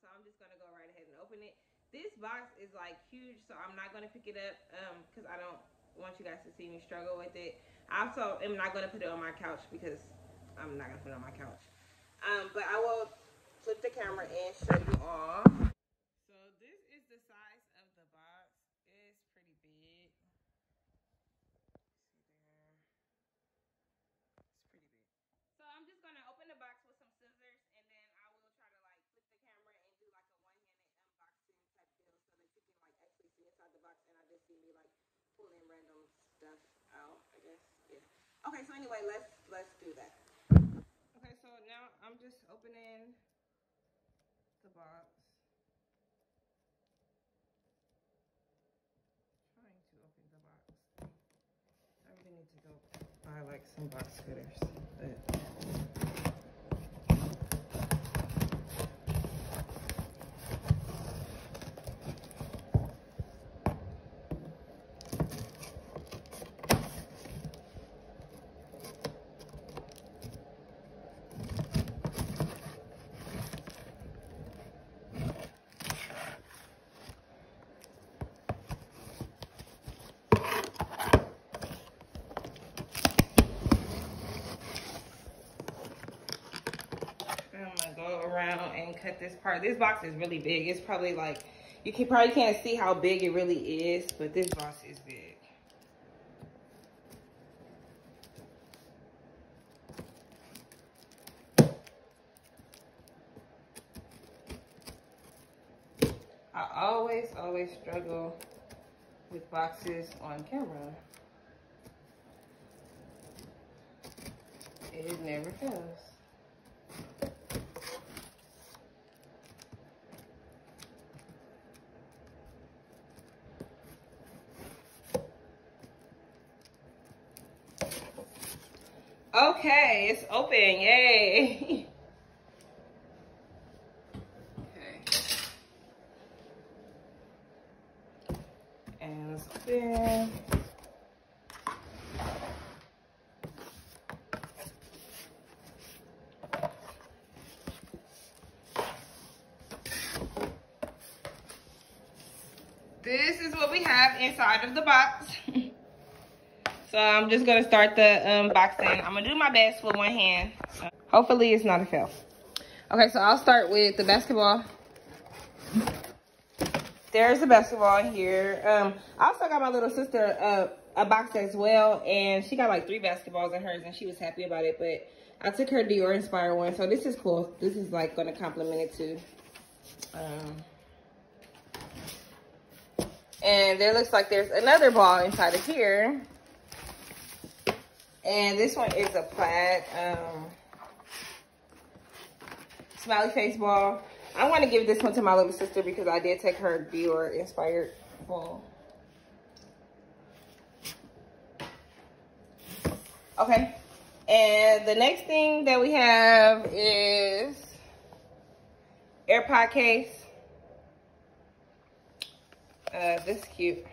so I'm just gonna go right ahead and open it. This box is like huge, so I'm not gonna pick it up because I don't want you guys to see me struggle with it. I also am not gonna put it on my couch because I'm not gonna put it on my couch. But I will flip the camera and show you all. So this is the size of the box. It's pretty big. So I'm just gonna open the box with some scissors, and then I will try to like flip the camera and do like a one-handed unboxing type deal, so that you can like actually see inside the box, and I just see me like pulling random stuff out. I guess, yeah. Okay, so anyway, let's do that. Okay, so now I'm just opening the box. Trying to open the box. I really need to go buy like some box cutters, but. I'm gonna go around and cut this part. This box is really big. It's probably like, you probably can't see how big it really is, but this box is big. I always struggle with boxes on camera. It never fails. Okay, it's open, yay. Okay. And it's open. This is what we have inside of the box. So I'm just gonna start the unboxing. I'm gonna do my best with one hand. Hopefully it's not a fail. Okay, so I'll start with the basketball. There's the basketball in here. I also got my little sister a box as well, and she got like 3 basketballs in hers, and she was happy about it. But I took her Dior inspired one, so this is cool. This is like gonna complement it too. And there looks like there's another ball inside of here. And this one is a plaid smiley face ball. I want to give this one to my little sister because I did take her Dior inspired ball. Okay. And the next thing that we have is AirPod case. This is cute.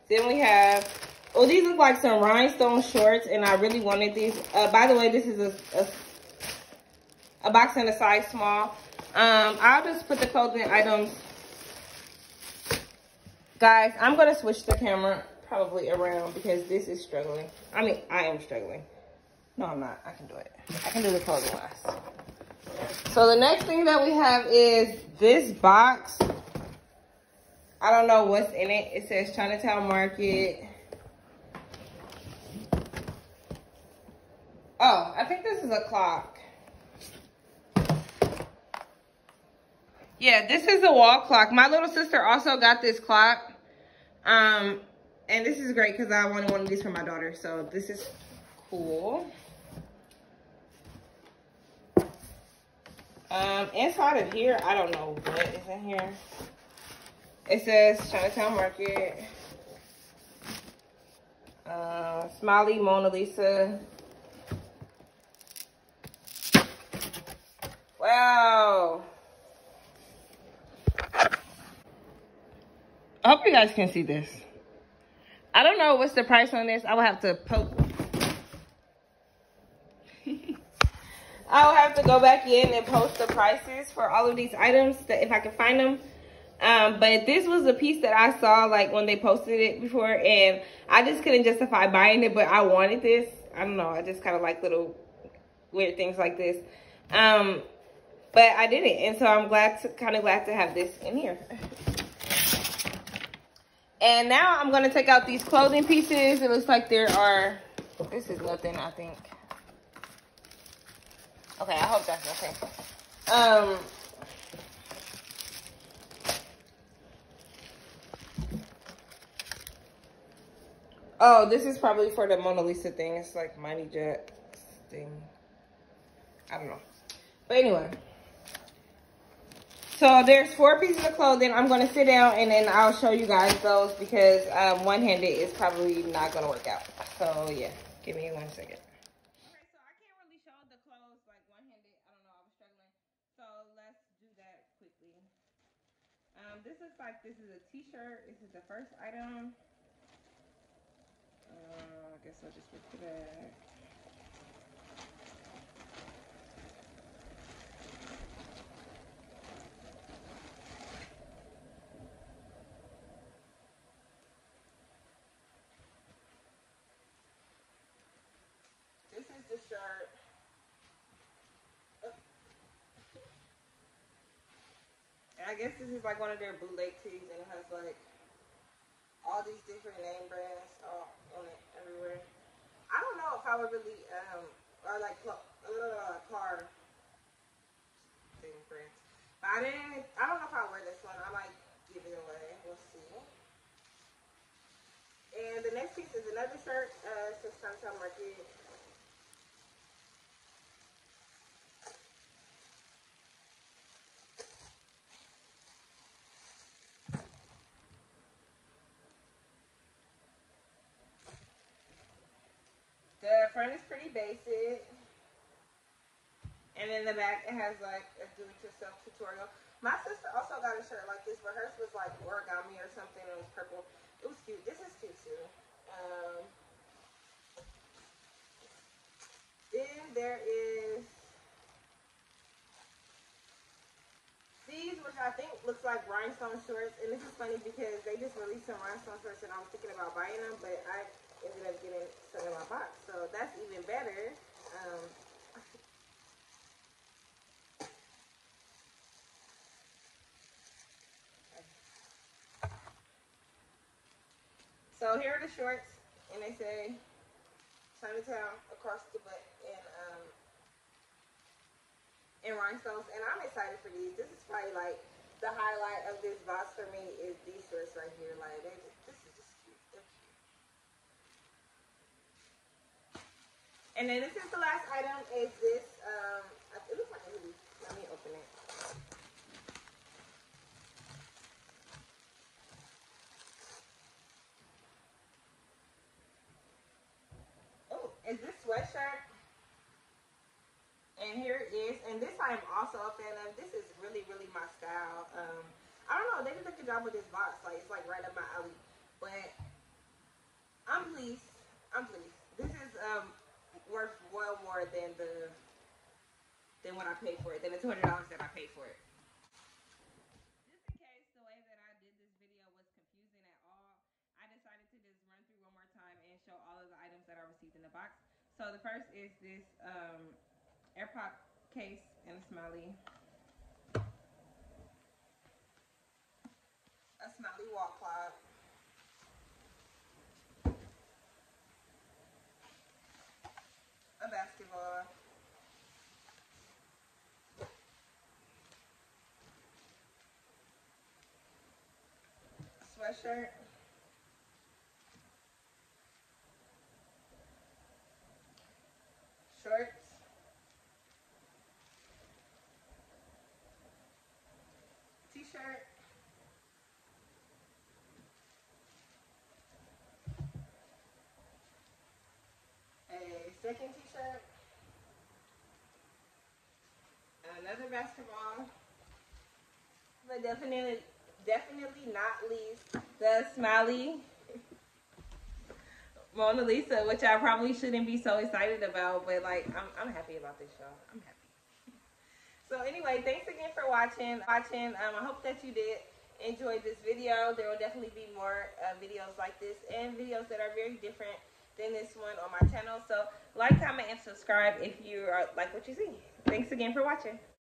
Then we have, oh, these look like some rhinestone shorts, and I really wanted these. By the way, this is a box in a size small. I'll just put the clothing items. Guys, I'm going to switch the camera probably around because this is struggling. I mean, I am struggling. No, I'm not. I can do it. I can do the clothing last. So the next thing that we have is this box. I don't know what's in it. It says Chinatown Market. Oh, I think this is a clock. Yeah, this is a wall clock. My little sister also got this clock. And this is great because I wanted one of these for my daughter. So this is cool. Inside of here, I don't know what is in here. It says Chinatown Market. Smiley Mona Lisa. Wow. I hope you guys can see this. I don't know what's the price on this. I will have to poke. I'll have to go back in and post the prices for all of these items that if I can find them. But this was a piece that I saw like when they posted it before, and I just couldn't justify buying it, but I wanted this. I don't know, I just kind of like little weird things like this. But I didn't, and so I'm kind of glad to have this in here. And now I'm gonna take out these clothing pieces. It looks like there are, this is nothing, I think. Okay, I hope that's okay. Oh, this is probably for the Mona Lisa thing. It's like Mighty Jet thing. I don't know. But anyway. So there's 4 pieces of clothing. I'm going to sit down and then I'll show you guys those because one-handed is probably not going to work out. So yeah, give me 1 second. Okay, so I can't really show the clothes like one-handed. I don't know, I was struggling. So let's do that quickly. This looks like this is a t-shirt. This is the first item. I guess I'll just rip the bag. This is the shirt. And I guess this is like one of their bootleg tees, and it has like all these different name brands on it everywhere. I don't know if I would really, or like car thing brands. But I don't know if I wear this one. I might give it away. We'll see. And the next piece is another shirt. It says Chinatown Market. The front is pretty basic. And in the back, it has like a do-it-yourself tutorial. My sister also got a shirt like this, but hers was like origami or something. It was purple. It was cute. This is cute too. Then there is these, which I think looks like rhinestone shorts. And this is funny because they just released some rhinestone shorts and I was thinking about buying them, but I ended up getting some in my box. So that's even better. So here are the shorts, and they say Chinatown across the butt in rhinestones, and I'm excited for these. This is probably like the highlight of this box for me is these shorts right here. Like this is just cute. They're cute. And then this is the last item. Is this? It looks like a hoodie. Let me open it. Oh, is this sweatshirt? And here it is. And this I am also a fan of. This is really, really my style. I don't know. They did a good job with this box. Like it's like right up my alley. But I'm pleased. I'm pleased. This is worth well more than what I paid for it. Than the $200 that I paid for it. Just in case the way that I did this video was confusing at all, I decided to just run through one more time and show all of the items that I received in the box. So the first is this AirPod case and a smiley wall clock, a basketball, a sweatshirt, shorts, t-shirt, a second t-shirt, another basketball, but definitely not least the smiley Mona Lisa, which I probably shouldn't be so excited about, but like I'm happy about this, y'all. I'm happy. So anyway, thanks again for watching. I hope that you did enjoy this video. There will definitely be more videos like this and videos that are very different than this one on my channel. So like, comment, and subscribe if you like what you see. Thanks again for watching.